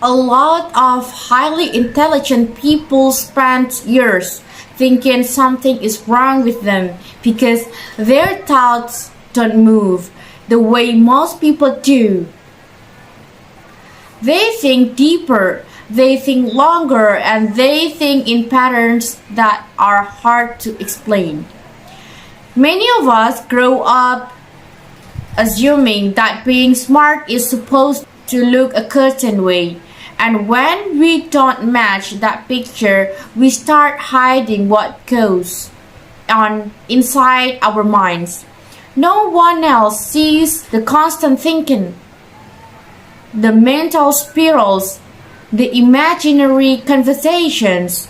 A lot of highly intelligent people spend years thinking something is wrong with them because their thoughts don't move the way most people do. They think deeper, they think longer, and they think in patterns that are hard to explain. Many of us grow up assuming that being smart is supposed to look a certain way. And when we don't match that picture, we start hiding what goes on inside our minds. No one else sees the constant thinking, the mental spirals, the imaginary conversations,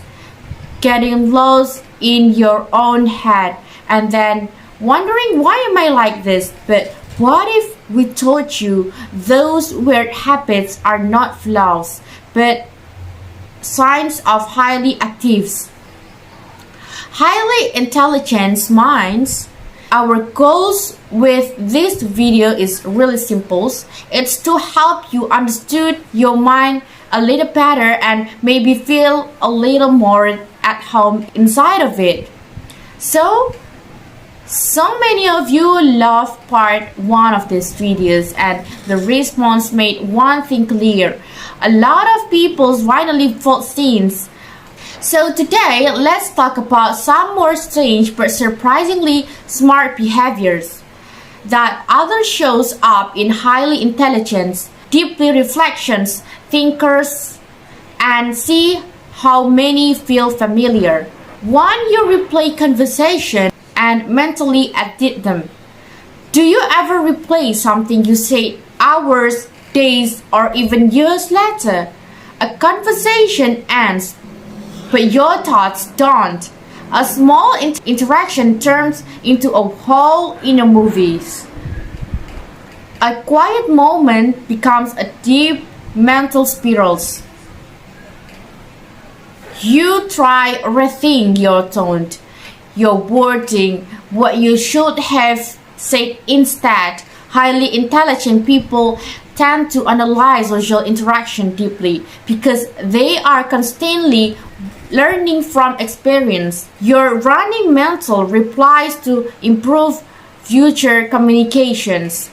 getting lost in your own head, and then wondering, why am I like this? But what if we told you those weird habits are not flaws, but signs of highly active, highly intelligent minds? Our goals with this video is really simple. It's to help you understand your mind a little better and maybe feel a little more at home inside of it. So many of you loved part 1 of these videos, and the response made one thing clear. A lot of people finally felt seen. So today, let's talk about some more strange but surprisingly smart behaviors that others shows up in highly intelligent, deeply reflections, thinkers, and see how many feel familiar. 1. You replay conversation and mentally edit them. Do you ever replay something you said hours, days, or even years later? A conversation ends, but your thoughts don't. A small interaction turns into a whole inner movie. A quiet moment becomes a deep mental spiral. You try rethink your tone, your wording, what you should have said instead. Highly intelligent people tend to analyze social interaction deeply because they are constantly learning from experience. Your running mental replies to improve future communications.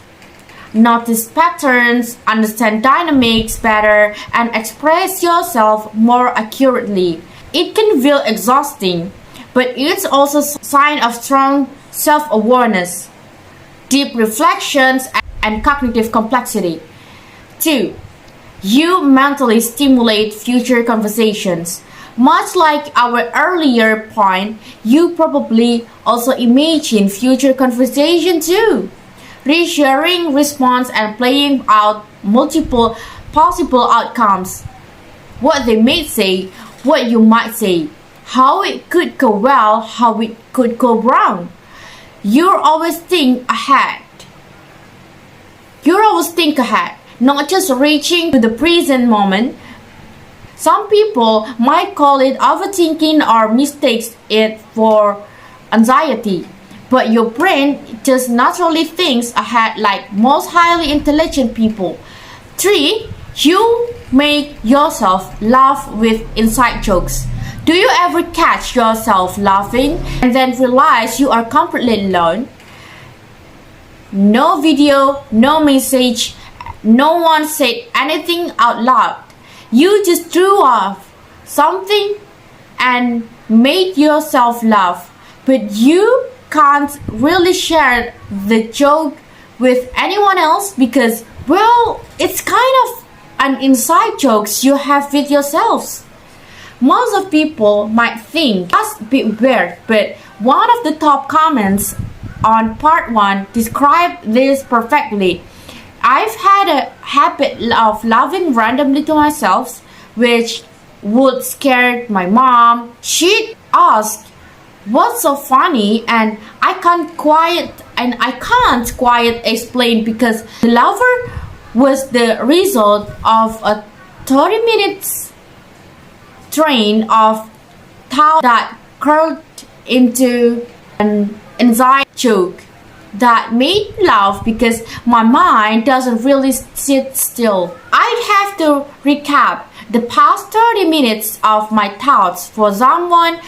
Notice patterns, understand dynamics better, and express yourself more accurately. It can feel exhausting, but it's also a sign of strong self-awareness, deep reflections, and cognitive complexity. 2. You mentally stimulate future conversations. Much like our earlier point, you probably also imagine future conversation too. Resharing response and playing out multiple possible outcomes. What they may say, what you might say, how it could go well, how it could go wrong. You always think ahead, not just reaching to the present moment. Some people might call it overthinking or mistakes it for anxiety, but your brain just naturally thinks ahead like most highly intelligent people. 3. You make yourself laugh with inside jokes. Do you ever catch yourself laughing and then realize you are completely alone? No video, no message, no one said anything out loud. You just threw off something and made yourself laugh, but you can't really share the joke with anyone else because, well, it's kind of an inside jokes you have with yourselves. Most of people might think that's a bit weird, but one of the top comments on part 1 described this perfectly. I've had a habit of laughing randomly to myself, which would scare my mom. She'd ask, "What's so funny?" and I can't quite explain because the laughter was the result of a 30 minutes train of thought that curled into an inside joke. that made me laugh because my mind doesn't really sit still. I'd have to recap the past 30 minutes of my thoughts for someone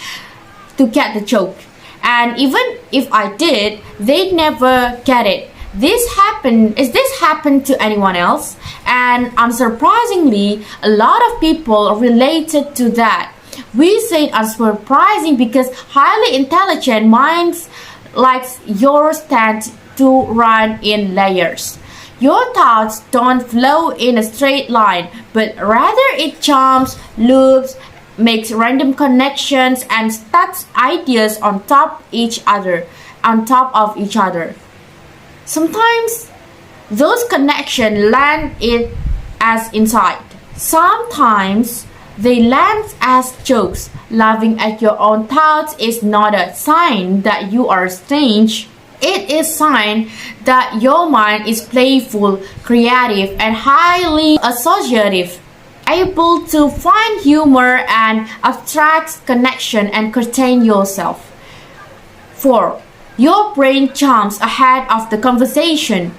to get the joke. And even if I did, they'd never get it. Is this happened to anyone else? And unsurprisingly, a lot of people related to that. We say it unsurprising because highly intelligent minds like yours tend to run in layers. Your thoughts don't flow in a straight line, but rather it jumps, loops, makes random connections, and stacks ideas on top of each other. Sometimes those connections land it as insight. Sometimes they land as jokes. Laughing at your own thoughts is not a sign that you are strange. It is a sign that your mind is playful, creative, and highly associative, able to find humor and abstract connection and contain yourself. 4. Your brain jumps ahead of the conversation.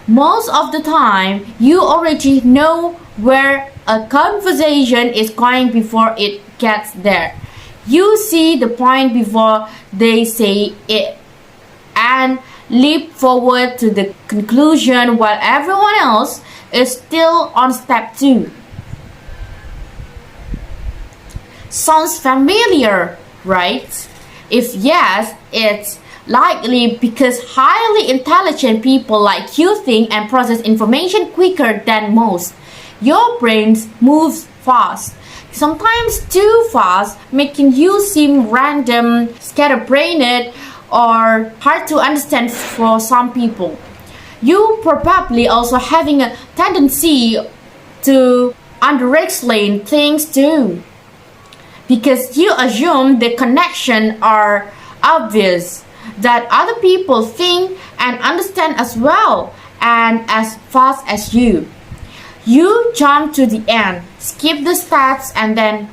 Most of the time, you already know where a conversation is going before it gets there. You see the point before they say it and leap forward to the conclusion while everyone else is still on step 2. Sounds familiar, right? If yes, it's likely because highly intelligent people like you think and process information quicker than most. Your brain moves fast, sometimes too fast, making you seem random, scatterbrained, or hard to understand for some people. You probably also having a tendency to under-explain things too, because you assume the connection are obvious, that other people think and understand as well and as fast as you. You jump to the end, skip the steps, and then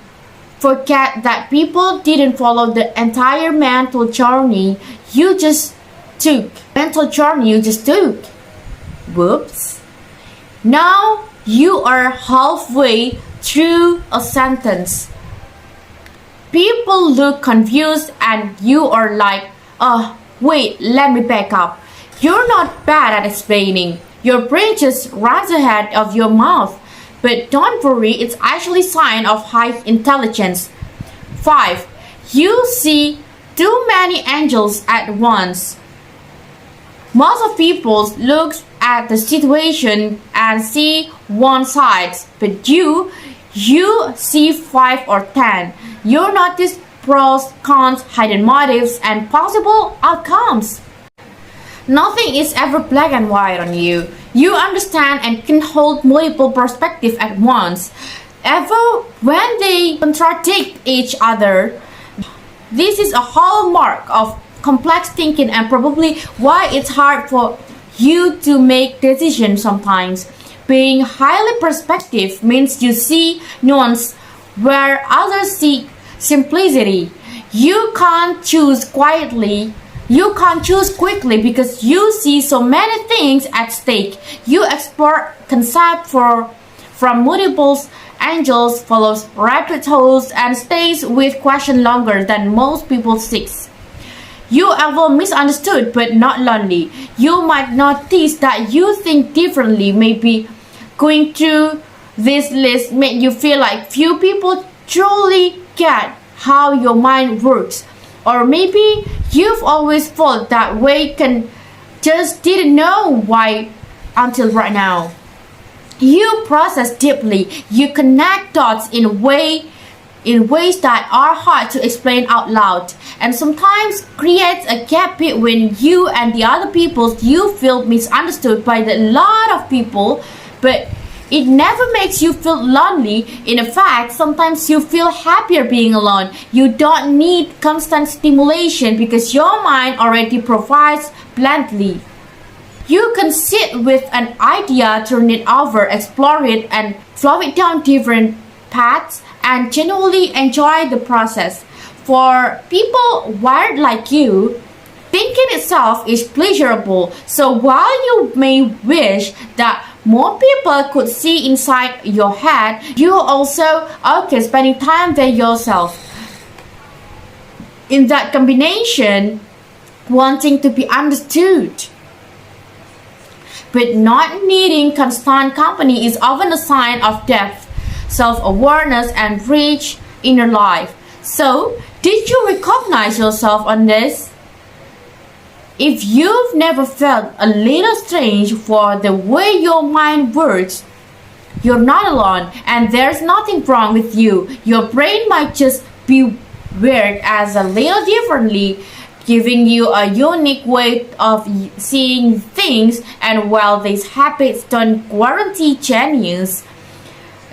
forget that people didn't follow the entire mental journey you just took. Whoops. Now you are halfway through a sentence. People look confused and you are like, wait, let me back up. You're not bad at explaining. Your brain just runs ahead of your mouth. But don't worry, it's actually a sign of high intelligence. 5. You see too many angels at once. Most of people look at the situation and see one side, but you see 5 or 10. You notice pros, cons, hidden motives, and possible outcomes. Nothing is ever black and white on you. You understand and can hold multiple perspectives at once, ever when they contradict each other. This is a hallmark of complex thinking and probably why it's hard for you to make decisions sometimes. Being highly perspective means you see nuance where others see simplicity. You can't choose quickly because you see so many things at stake. You explore concepts from multiple angles, follows rabbit holes, and stays with questions longer than most people seek. You ever misunderstood but not lonely. You might notice that you think differently. Maybe going through this list made you feel like few people truly get how your mind works. Or maybe you've always felt that way and just didn't know why until right now. You process deeply. You connect dots in ways that are hard to explain out loud, and sometimes creates a gap between you and the other people. You feel misunderstood by a lot of people, but it never makes you feel lonely. In fact, sometimes you feel happier being alone. You don't need constant stimulation because your mind already provides plenty. You can sit with an idea, turn it over, explore it, and flow it down different paths and genuinely enjoy the process. For people wired like you, Thinking itself is pleasurable, so while you may wish that more people could see inside your head, you also okay spending time there yourself. In that combination, wanting to be understood but not needing constant company is often a sign of depth, self-awareness, and rich inner life. So, did you recognize yourself on this? If you've never felt a little strange for the way your mind works, you're not alone, and there's nothing wrong with you. Your brain might just be wired as a little differently, giving you a unique way of seeing things. And while these habits don't guarantee genius,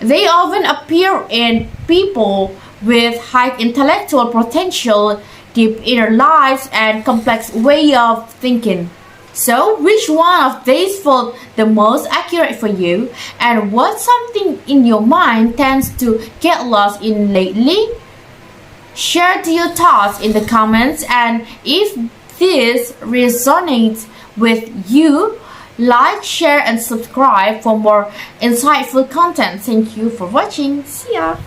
they often appear in people with high intellectual potential, deep inner lives, and complex way of thinking. So, which one of these felt the most accurate for you, and what something in your mind tends to get lost in lately? Share your thoughts in the comments, and if this resonates with you, like, share, and subscribe for more insightful content. Thank you for watching. See ya!